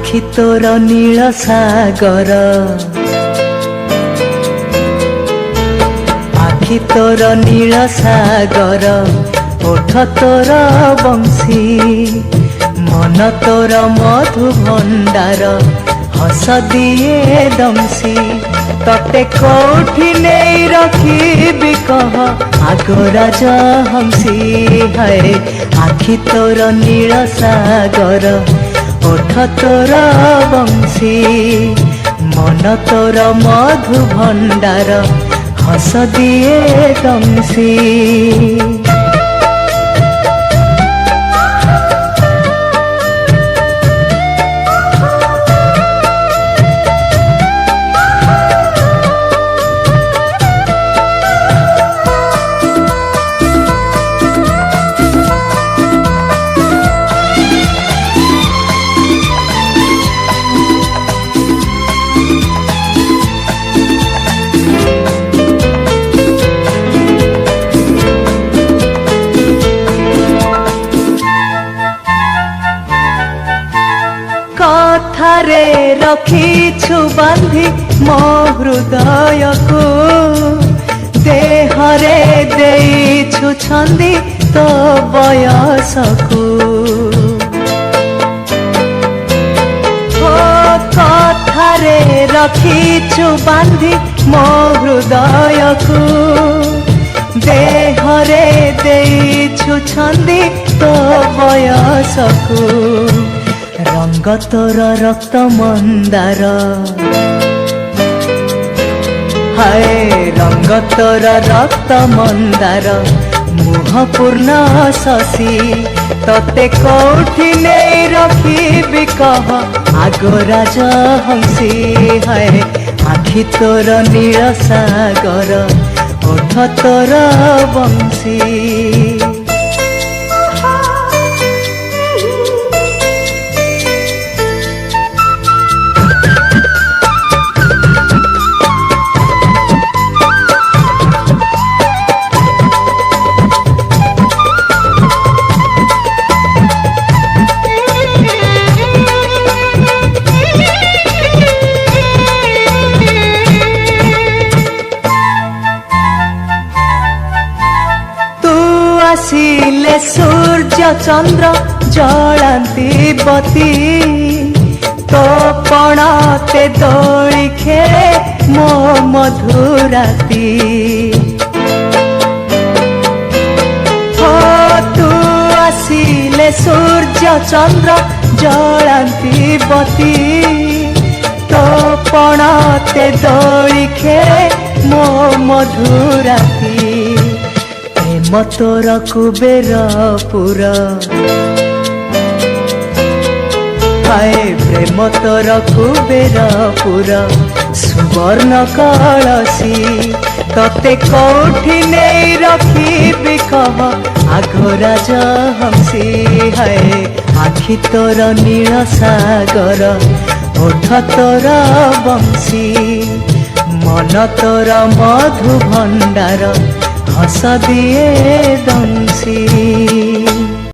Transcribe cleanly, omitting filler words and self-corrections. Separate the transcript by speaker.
Speaker 1: आखि तोर नील सागर आखि तोर नील सागर ओठ तोर बंशी मन तोर मधु भंडार हस दिए दमसी तते कोठी नहीं रखी कह आगराज हंसी है आखि तोर नील सागर ओठ तोर बंशी मन तोर मधु भंडार हस दिए दमसी कथारे रखीछु बांधी मो हृदय को देहरे देइछु छंदी तो बयस को कथारे रखीछु बांधी मो हृदय को देहरे देइछु छंदी तो बयस को रंग तोर रक्त मंदार हाय रंग तोर रक्त मंदार मुह पूर्ण शशि तते कोठी नहीं रखी कह आगराज हंसी हाय आखि तोर नील सागर ओठ तोर बंशी आसिले सूर्य चंद्र जलांती बती तो पणाते दोली खेले मो मधुराती हो तू आसिले सूर्य चंद्र जलांती बती तो पणाते दोली खेले मो मधुराती मतोर कुबेर पुरा हाय प्रेम तोर कुबेर पुरा सुवर्ण कलसी तते कोठी नहीं रखी कह आगराज हंसी हाय आखि तोर नील सागर ओठ तोर बंशी मन तोर मधु भंडार हस दिए दमसी।